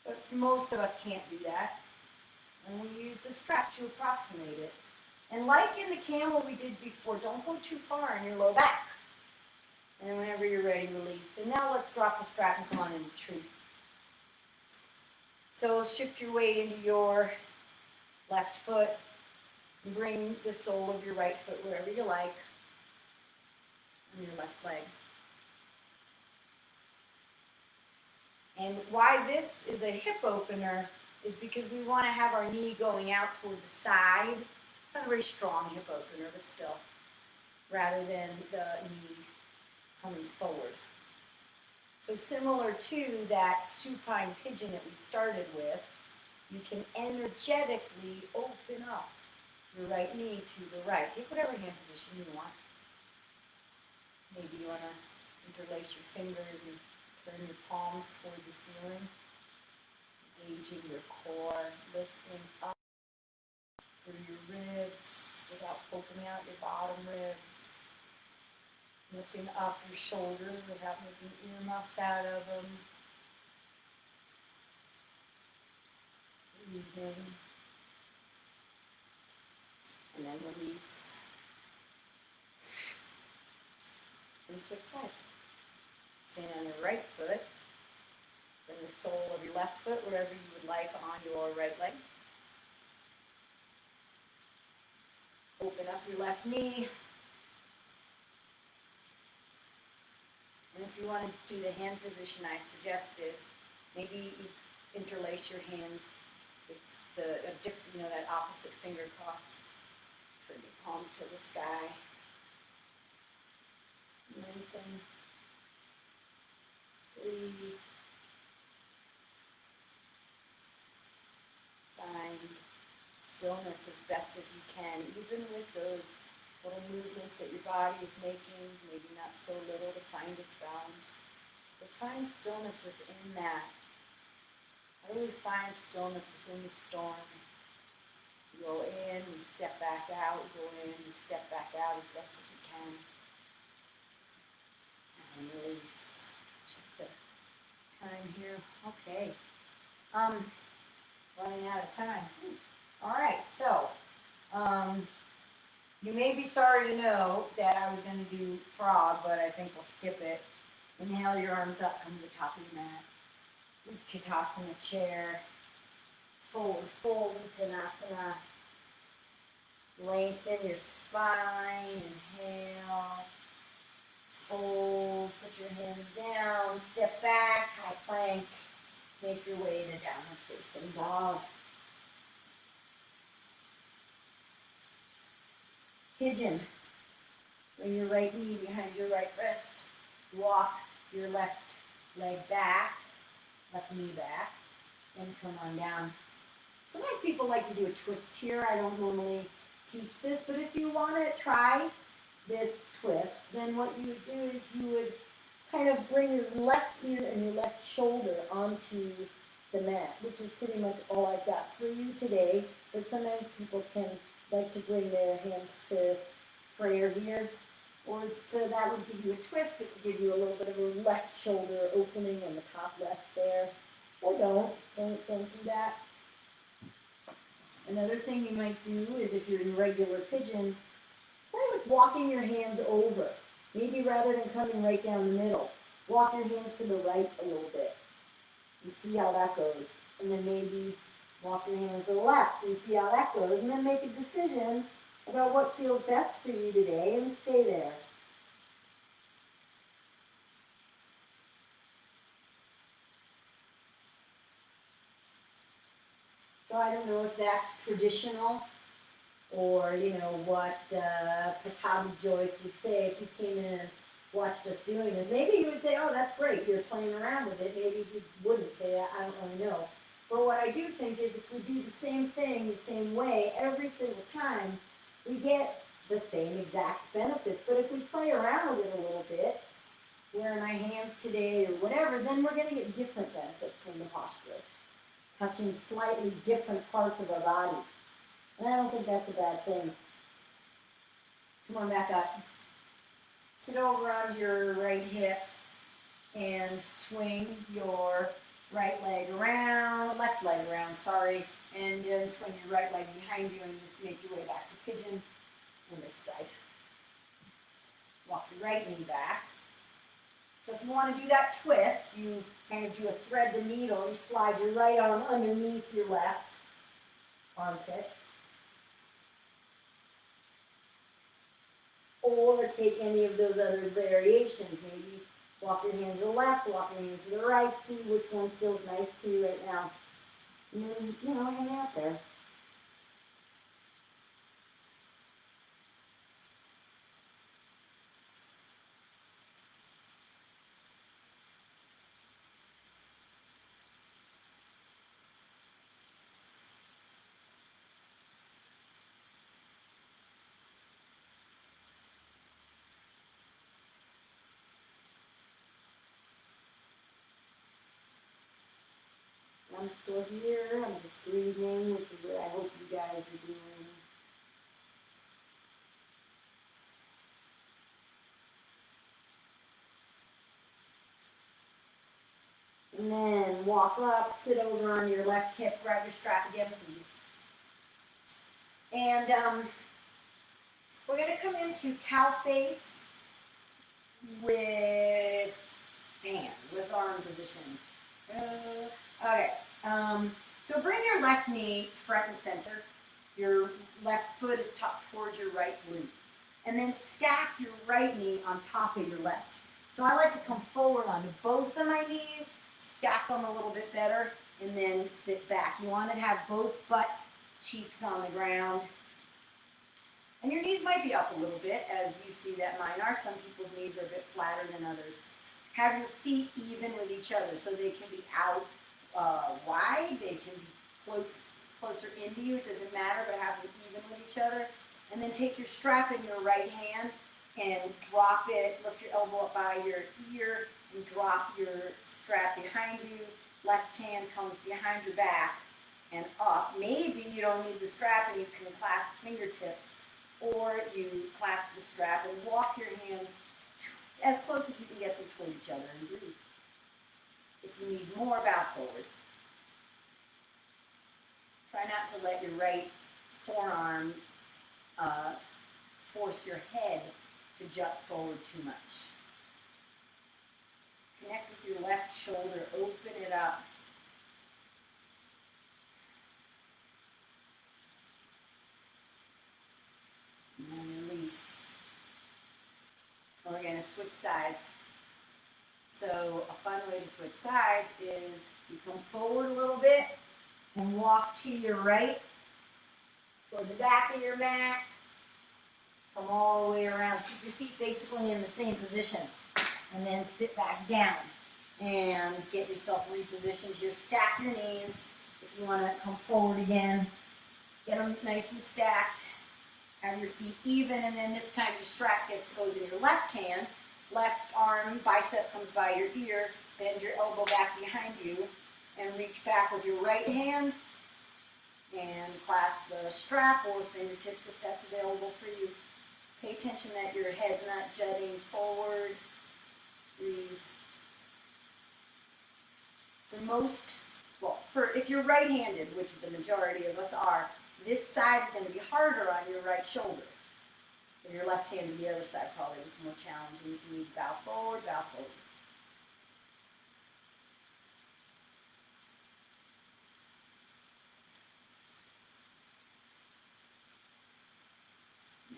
But most of us can't do that. And we use the strap to approximate it. And like in the camel we did before, don't go too far in your low back. And then whenever you're ready, release. And now let's drop the strap and come on and retreat. So shift your weight into your left foot and bring the sole of your right foot wherever you like on your left leg. And why this is a hip opener is because we want to have our knee going out toward the side. It's not a very strong hip opener, but still, rather than the knee coming forward. So similar to that supine pigeon that we started with, you can energetically open up your right knee to the right. Take whatever hand position you want. Maybe you want to interlace your fingers and turn your palms toward the ceiling. Engaging your core, lifting up through your ribs without opening out your bottom ribs. Lifting up your shoulders without making earmuffs out of them. Breathing. And then release. And switch sides. Stand on your right foot. Bring the sole of your left foot wherever you would like on your right leg. Open up your left knee. And if you want to do the hand position I suggested, maybe you interlace your hands with that opposite finger cross. Turn your palms to the sky. Lengthen. Breathe. Find stillness as best as you can, even with those little movements that your body is making, maybe not so little to find its balance. But find stillness within that. How do we find stillness within the storm? We go in, we step back out, we go in, we step back out as best as we can. And release. Check the time here. Okay. Running out of time. All right, so you may be sorry to know that I was going to do frog, but I think we'll skip it. Inhale your arms up, come to the top of your mat. Utkatasana chair. Forward fold, Uttanasana. Lengthen your spine. Inhale. Fold, put your hands down, step back, high plank. Make your way to downward facing dog. Pigeon. Bring your right knee behind your right wrist. Walk your left leg back, left knee back, and come on down. Sometimes people like to do a twist here. I don't normally teach this, but if you want to try this twist, then what you would do is you would kind of bring your left ear and your left shoulder onto the mat, which is pretty much all I've got for you today. But sometimes people can like to bring their hands to prayer here, or so that would give you a twist. It would give you a little bit of a left shoulder opening in the top left there. Or don't do that. Another thing you might do is if you're in regular pigeon, try with walking your hands over. Maybe rather than coming right down the middle, walk your hands to the right a little bit and see how that goes. And then maybe walk your hands to the left and see how that goes. And then make a decision about what feels best for you today and stay there. So I don't know if that's traditional or, what Patabi Joyce would say if you came in watched us doing is maybe you would say, oh, that's great, you're playing around with it. Maybe you wouldn't say that, I don't really know. But what I do think is if we do the same thing the same way every single time, we get the same exact benefits. But if we play around with it a little bit, wearing my hands today or whatever, then we're going to get different benefits from the posture, touching slightly different parts of our body. And I don't think that's a bad thing. Come on, back up. Sit over on your right hip and swing your right leg around, left leg around, sorry, and then swing your right leg behind you and just make your way back to pigeon on this side. Walk your right knee back. So if you want to do that twist, you kind of do a thread the needle, you slide your right arm underneath your left armpit. Or take any of those other variations. Maybe walk your hands to the left, walk your hands to the right, see which one feels nice to you right now. And then, hang out there. I'm still here, I'm just breathing, which is what I hope you guys are doing. And then walk up, sit over on your left hip, grab your strap again, please. And we're going to come into cow face with arm position. Okay, so bring your left knee front and center. Your left foot is tucked towards your right glute. And then stack your right knee on top of your left. So I like to come forward onto both of my knees, stack them a little bit better, and then sit back. You want to have both butt cheeks on the ground. And your knees might be up a little bit, as you see that mine are. Some people's knees are a bit flatter than others. Have your feet even with each other, so they can be out wide, they can be closer into you, it doesn't matter, but have them even with each other. And then take your strap in your right hand and drop it, lift your elbow up by your ear and drop your strap behind you. Left hand comes behind your back and up. Maybe you don't need the strap and you can clasp fingertips, or you clasp the strap and walk your hands as close as you can get them toward each other and breathe. If you need more, bow forward. Try not to let your right forearm force your head to jut forward too much. Connect with your left shoulder, open it up. And then release. We're going to switch sides. So a fun way to switch sides is you come forward a little bit and walk to your right, toward the back of your mat, come all the way around, keep your feet basically in the same position, and then sit back down and get yourself repositioned here. Stack your knees if you want to come forward again. Get them nice and stacked. Have your feet even, and then this time your strap goes in your left hand. Left arm, bicep comes by your ear, bend your elbow back behind you, and reach back with your right hand, and clasp the strap or fingertips if that's available for you. Pay attention that your head's not jutting forward. Breathe. If you're right-handed, which the majority of us are, this side is going to be harder on your right shoulder. If you're left-handed, the other side probably is more challenging. If you need to bow forward, bow forward.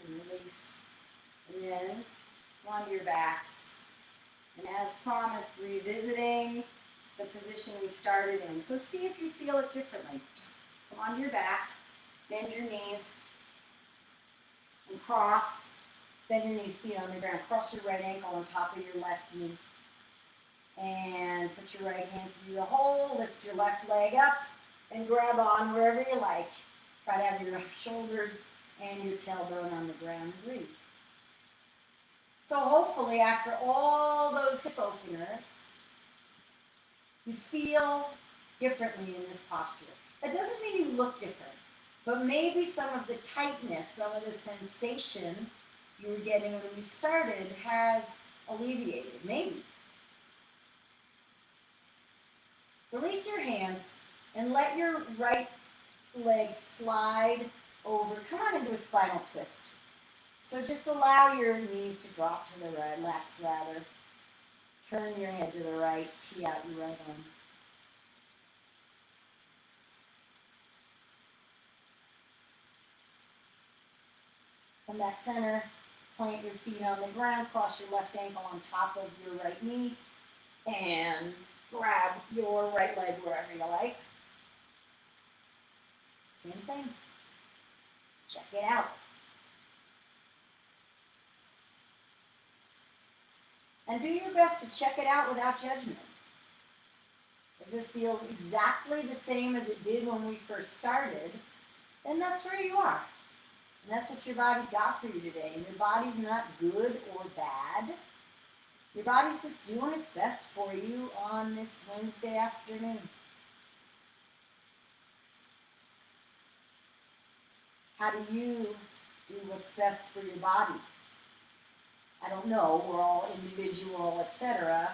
And release. And then come onto your backs. And as promised, revisiting the position we started in. So see if you feel it differently. Come onto your back, bend your knees, and cross Bend your knees, feet on the ground. Cross your right ankle on top of your left knee. And put your right hand through the hole. Lift your left leg up and grab on wherever you like. Try to have your shoulders and your tailbone on the ground. Breathe. So hopefully after all those hip openers, you feel differently in this posture. That doesn't mean you look different, but maybe some of the tightness, some of the sensation you were getting when you started has alleviated, maybe. Release your hands and let your right leg slide over. Come on into a spinal twist. So just allow your knees to drop to the right, left rather. Turn your head to the right, tee out your right arm. Come back center, plant your feet on the ground, cross your left ankle on top of your right knee, and grab your right leg wherever you like. Same thing. Check it out. And do your best to check it out without judgment. If it feels exactly the same as it did when we first started, then that's where you are. And that's what your body's got for you today. And your body's not good or bad. Your body's just doing its best for you on this Wednesday afternoon. How do you do what's best for your body? I don't know, we're all individual, etc.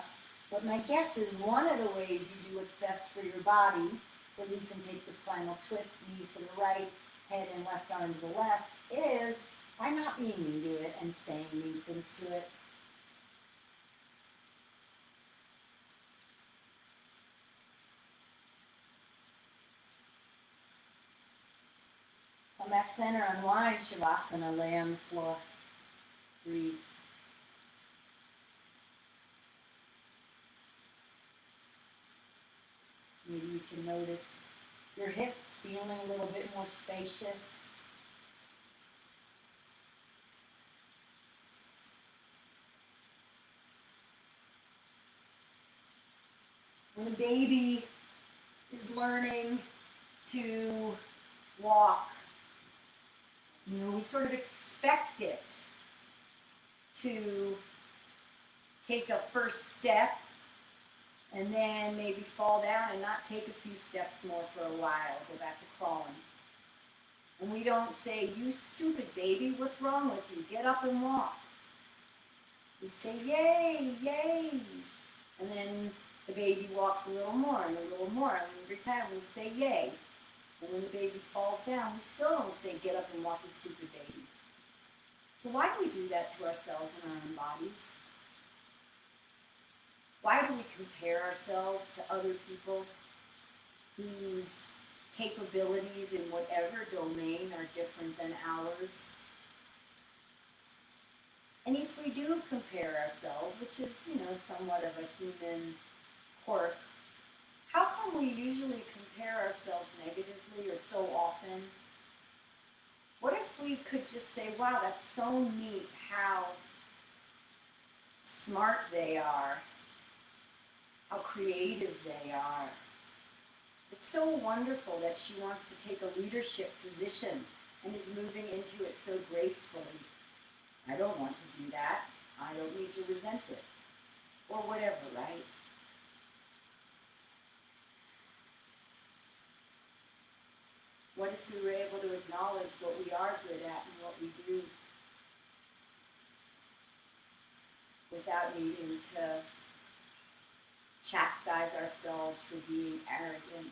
But my guess is one of the ways you do what's best for your body, release and take the spinal twist, knees to the right, head and left arm to the left, is by not being mean to it and saying mean things to it. Come back center, unwind, Shavasana, lay on the floor. Breathe. Maybe you can notice your hips feeling a little bit more spacious. When a baby is learning to walk, we sort of expect it to take a first step and then maybe fall down and not take a few steps more for a while, go back to crawling. And we don't say, you stupid baby, what's wrong with you? Get up and walk. We say, yay, yay. And then the baby walks a little more and a little more. And every time we say, yay. And when the baby falls down, we still don't say, get up and walk, you stupid baby. So why do we do that to ourselves and our own bodies? Why do we compare ourselves to other people whose capabilities in whatever domain are different than ours? And if we do compare ourselves, which is, somewhat of a human quirk, how come we usually compare ourselves negatively or so often? What if we could just say, wow, that's so neat how smart they are, how creative they are. It's so wonderful that she wants to take a leadership position and is moving into it so gracefully. I don't want to do that. I don't need to resent it. Or whatever, right? What if we were able to acknowledge what we are good at and what we do without needing to chastise ourselves for being arrogant?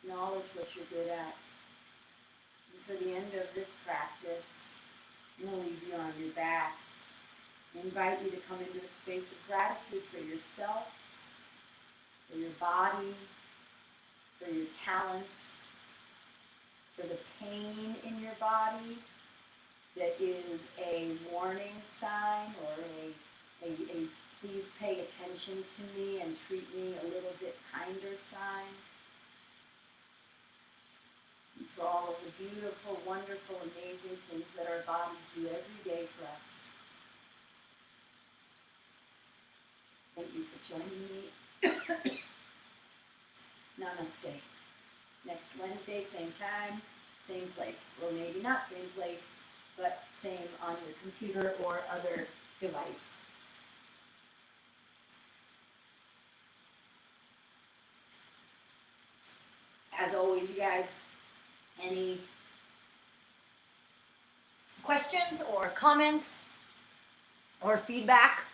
Acknowledge what you're good at. And for the end of this practice, I'm going to leave you on your backs. I invite you to come into a space of gratitude for yourself, for your body, for your talents, for the pain in your body that is a warning sign or a please pay attention to me and treat me a little bit kinder sign. And for all all of the beautiful, wonderful, amazing things that our bodies do every day for us. Thank you for joining me. Namaste. Next Wednesday, same time, same place. Well, maybe not same place, but same on your computer or other device. As always, you guys, any questions or comments or feedback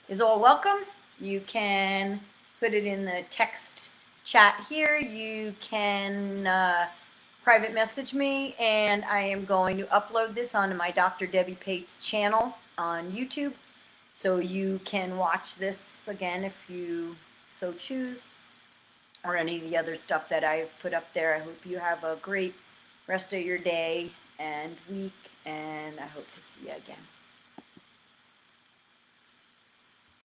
is all welcome. You can put it in the text chat here. You can private message me, and I am going to upload this onto my Dr. Debbie Pates channel on YouTube, so you can watch this again if you so choose, or any of the other stuff that I've put up there. I hope you have a great rest of your day and week, and I hope to see you again.